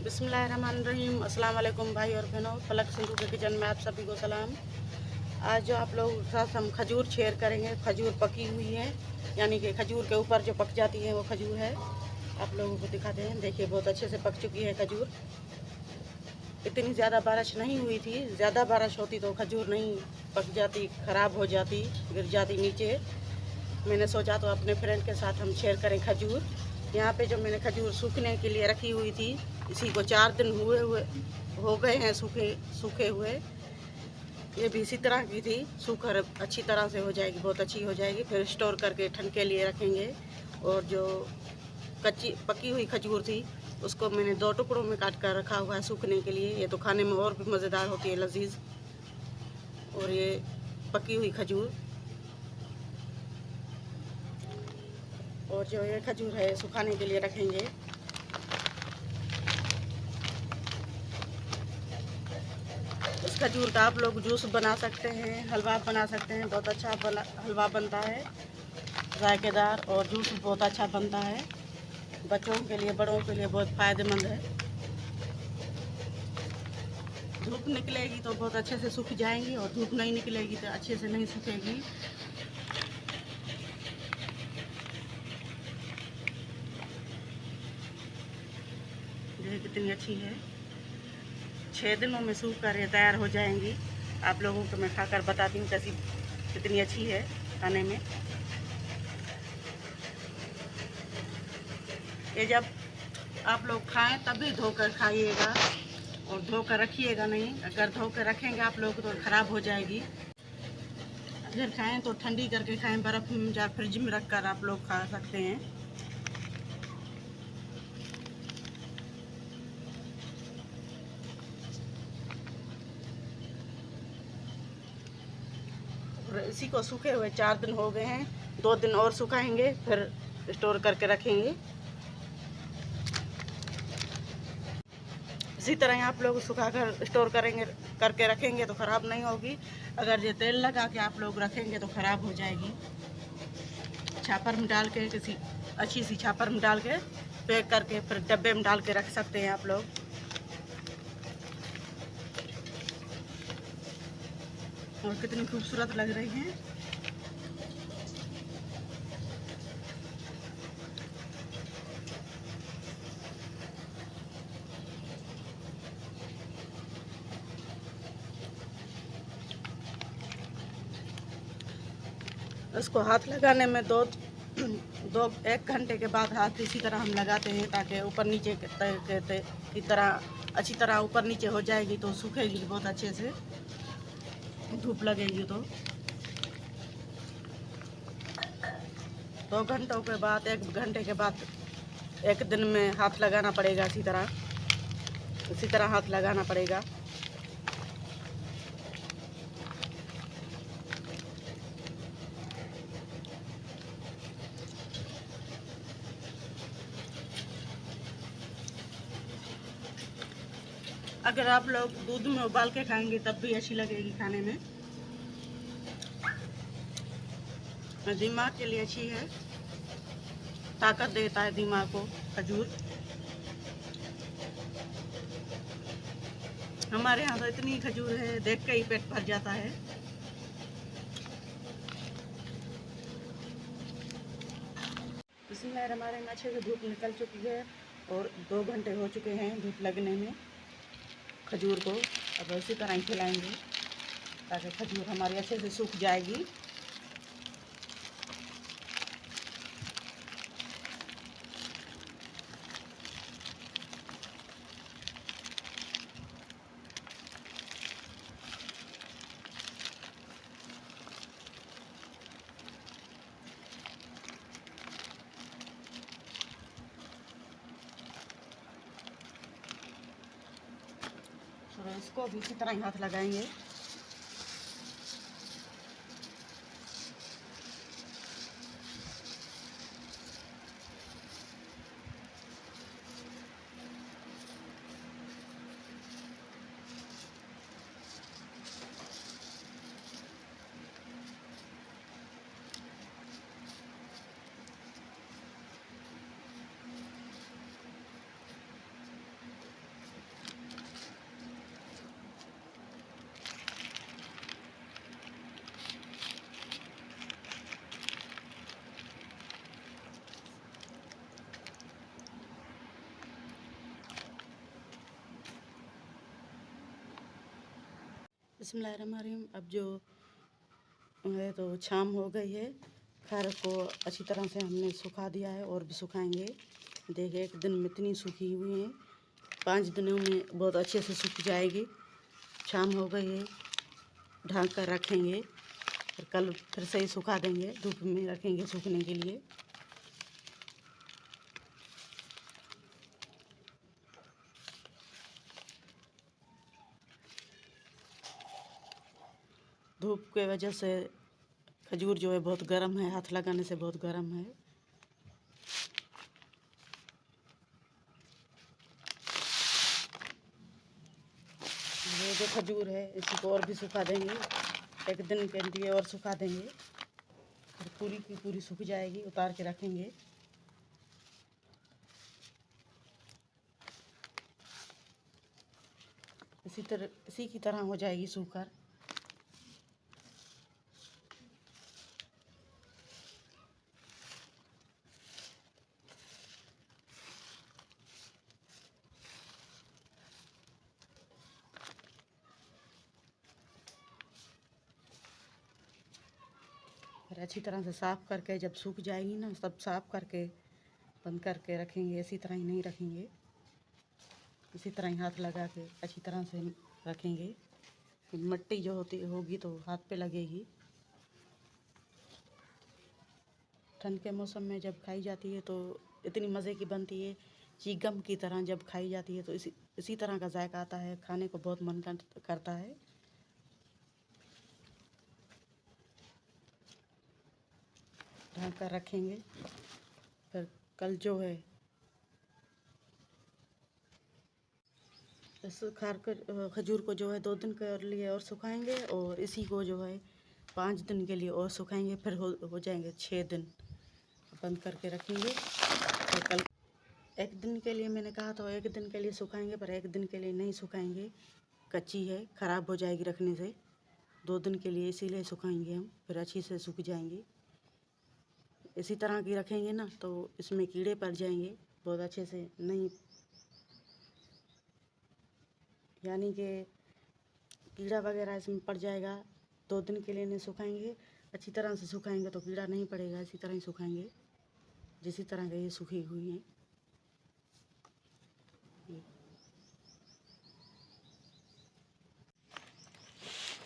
बिस्मिल्लाहिर्रहमानिर्रहीम। अस्सलाम वालेकुम भाई और बहनों, फलक सिंधु के किचन में आप सभी को सलाम। आज जो आप लोगों के साथ हम खजूर शेयर करेंगे। खजूर पकी हुई है, यानी कि खजूर के ऊपर जो पक जाती है वो खजूर है। आप लोगों को दिखाते हैं, देखिए बहुत अच्छे से पक चुकी है खजूर। इतनी ज़्यादा बारिश नहीं हुई थी, ज़्यादा बारिश होती तो खजूर नहीं पक जाती, ख़राब हो जाती, गिर जाती नीचे। मैंने सोचा तो अपने फ्रेंड के साथ हम शेयर करें खजूर। यहाँ पे जो मैंने खजूर सूखने के लिए रखी हुई थी, इसी को 4 दिन हुए हो गए हैं सूखे सूखे हुए। ये भी इसी तरह की थी, सूखर अच्छी तरह से हो जाएगी, बहुत अच्छी हो जाएगी। फिर स्टोर करके ठंड के लिए रखेंगे। और जो कच्ची पकी हुई खजूर थी उसको मैंने 2 टुकड़ों में काट कर रखा हुआ है सूखने के लिए। ये तो खाने में और भी मज़ेदार होती है, लजीज। और ये पकी हुई खजूर, और जो ये खजूर है सुखाने के लिए रखेंगे। इस खजूर का आप लोग जूस बना सकते हैं, हलवा बना सकते हैं। बहुत अच्छा हलवा बनता है, जायकेदार, और जूस बहुत अच्छा बनता है। बच्चों के लिए, बड़ों के लिए बहुत फ़ायदेमंद है। धूप निकलेगी तो बहुत अच्छे से सूख जाएंगी, और धूप नहीं निकलेगी तो अच्छे से नहीं सूखेगी। ये कितनी अच्छी है, 6 दिनों में सूख कर ये तैयार हो जाएंगी। आप लोगों को मैं खाकर बताती हूँ कैसी, कितनी अच्छी है खाने में। ये जब आप लोग खाएं तभी धोकर खाइएगा, और धोकर रखिएगा नहीं। अगर धोकर रखेंगे आप लोग तो ख़राब हो जाएगी। अगर खाएं तो ठंडी करके खाएं, बर्फ़ में या फ्रिज में रख कर आप लोग खा सकते हैं। और इसी को सूखे हुए 4 दिन हो गए हैं, 2 दिन और सुखाएंगे, फिर स्टोर करके रखेंगे। इसी तरह आप लोग सुखा कर स्टोर करेंगे, करके रखेंगे तो ख़राब नहीं होगी। अगर ये तेल लगा के आप लोग रखेंगे तो ख़राब हो जाएगी। छापर में डाल के, किसी अच्छी सी छापर में डाल के पैक करके फिर डब्बे में डाल के रख सकते हैं आप लोग। और कितनी खूबसूरत लग रही हैं। इसको हाथ लगाने में दो 1 घंटे के बाद हाथ इसी तरह हम लगाते हैं, ताकि ऊपर नीचे की तरह अच्छी तरह ऊपर नीचे हो जाएगी तो सूखेगी बहुत अच्छे से, धूप लगेगी तो। 2 घंटों के बाद, 1 घंटे के बाद, 1 दिन में हाथ लगाना पड़ेगा। इसी तरह हाथ लगाना पड़ेगा। अगर आप लोग दूध में उबाल के खाएंगे तब भी अच्छी लगेगी खाने में। दिमाग के लिए अच्छी है, ताकत देता है दिमाग को खजूर। हमारे यहाँ तो इतनी खजूर है, देख के ही पेट भर जाता है। इसमें हमारे में अच्छे से धूप निकल चुकी है, और 2 घंटे हो चुके हैं धूप लगने में खजूर को। अब इसी तरह ही खिलाएंगे ताकि खजूर हमारी अच्छे से सूख जाएगी। तो इसको भी इसी तरह ही हाथ लगाएंगे। बिस्मिल्लाहिर्रहमानिर्रहीम। अब जो है तो शाम हो गई है। खैर को अच्छी तरह से हमने सुखा दिया है और भी सुखाएंगे। देखिए एक दिन में इतनी सूखी हुई है, 5 दिनों में बहुत अच्छे से सूख जाएगी। शाम हो गई है, ढक कर रखेंगे और कल फिर से ही सुखा देंगे। धूप में रखेंगे सूखने के लिए। धूप के वजह से खजूर जो है बहुत गर्म है, हाथ लगाने से बहुत गर्म है। ये जो खजूर है इसी को और भी सुखा देंगे, एक दिन के लिए और सुखा देंगे। फिर पूरी की पूरी सूख जाएगी, उतार के रखेंगे। इसी की तरह हो जाएगी सूखकर। फिर अच्छी तरह से साफ़ करके जब सूख जाएगी ना, सब साफ़ करके बंद करके रखेंगे। इसी तरह ही नहीं रखेंगे, इसी तरह ही हाथ लगा के अच्छी तरह से रखेंगे। मिट्टी जो होगी तो हाथ पे लगेगी। ठंड के मौसम में जब खाई जाती है तो इतनी मज़े की बनती है, चीगम की तरह जब खाई जाती है तो इसी तरह का जायका आता है, खाने को बहुत मन करता है। ढक कर रखेंगे। फिर कल जो है इस खजूर को जो है 2 दिन के लिए और सुखाएंगे और इसी को जो है 5 दिन के लिए और सुखाएंगे। फिर हो जाएंगे 6 दिन। बंद करके रखेंगे। तो कल एक दिन के लिए मैंने कहा तो एक दिन के लिए सुखाएंगे, पर एक दिन के लिए नहीं सुखाएंगे, कच्ची है, ख़राब हो जाएगी रखने से। 2 दिन के लिए इसीलिए सुखाएंगे हम, फिर अच्छी से सूख जाएंगी। इसी तरह की रखेंगे ना तो इसमें कीड़े पड़ जाएंगे बहुत अच्छे से, नहीं यानी कि कीड़ा वगैरह इसमें पड़ जाएगा। 2 दिन के लिए नहीं सुखाएंगे, अच्छी तरह से सुखाएंगे तो कीड़ा नहीं पड़ेगा। इसी तरह ही सुखाएंगे जिसी तरह के ये सूखी हुई हैं।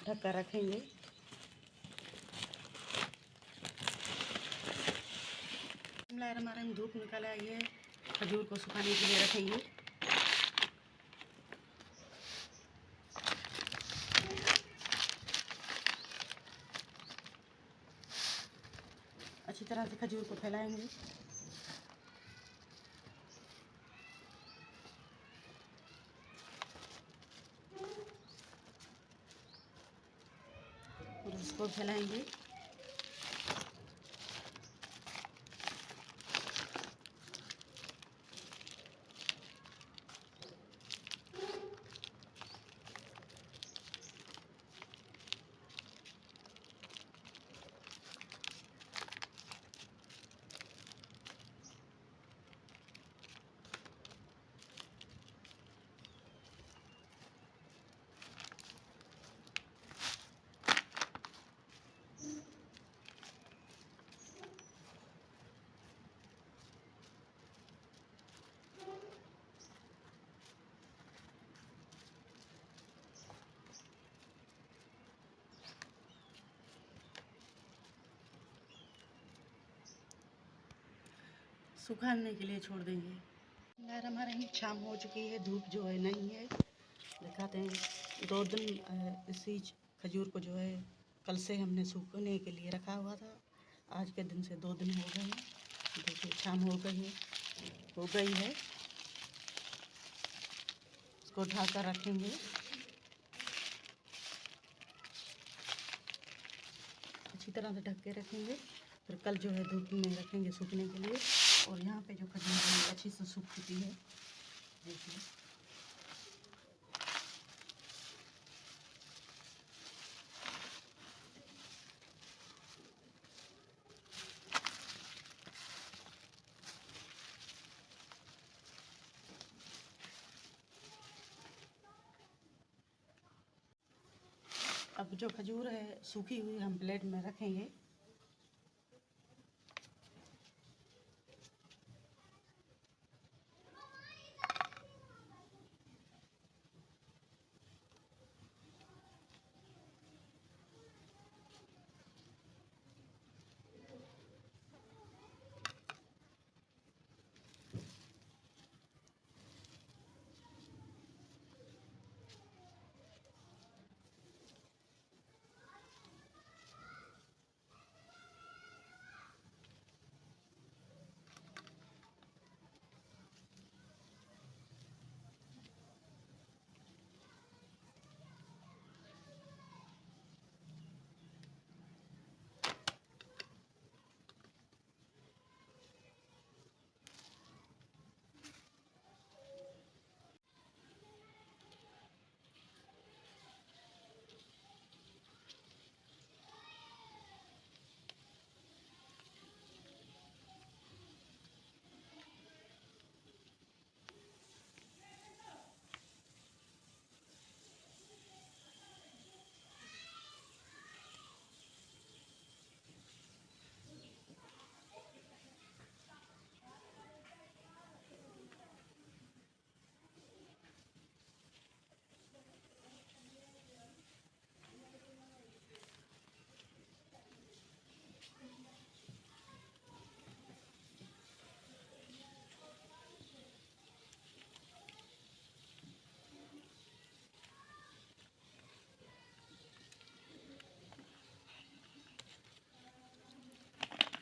ढक कर रखेंगे। हमारे में धूप निकल आई है, खजूर को सुखाने के लिए रखेंगे। अच्छी तरह से खजूर को फैलाएंगे। और उसको फैलाएंगे। सुखाने के लिए छोड़ देंगे। यार हमारे यहाँ शाम हो चुकी है, धूप जो है नहीं है। दिखाते हैं 2 दिन इसी खजूर को जो है कल से हमने सूखने के लिए रखा हुआ था। आज के दिन से 2 दिन हो गए हैं। देखिए शाम हो गई है। इसको ढक कर रखेंगे। अच्छी तरह से ढक के रखेंगे। फिर कल जो है धूप में रखेंगे सूखने के लिए। और यहाँ पे जो खजूर है अच्छी से सूख चुकी है, देखिए। अब जो खजूर है सूखी हुई हम प्लेट में रखेंगे।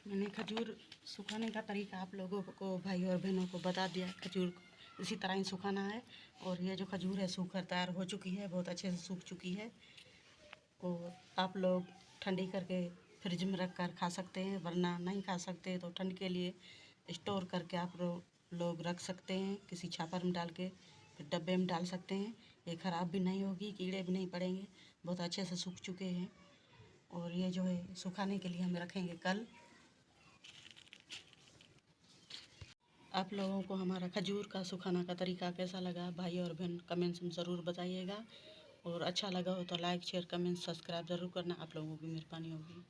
मैंने खजूर सुखाने का तरीका आप लोगों को, भाई और बहनों को बता दिया। खजूर को इसी तरह ही सुखाना है। और ये जो खजूर है सूखकर तैयार हो चुकी है, बहुत अच्छे से सूख चुकी है। और आप लोग ठंडी करके फ्रिज में रख कर खा सकते हैं, वरना नहीं खा सकते तो ठंड के लिए स्टोर करके आप लोग रख सकते हैं, किसी छापर में डाल के, फिर डब्बे में डाल सकते हैं। ये ख़राब भी नहीं होगी, कीड़े भी नहीं पड़ेंगे, बहुत अच्छे से सूख चुके हैं। और ये जो है सुखाने के लिए हम रखेंगे कल। आप लोगों को हमारा खजूर का सुखाना का तरीका कैसा लगा, भाई और बहन कमेंट्स में ज़रूर बताइएगा। और अच्छा लगा हो तो लाइक शेयर कमेंट सब्सक्राइब ज़रूर करना, आप लोगों की मेहरबानी होगी।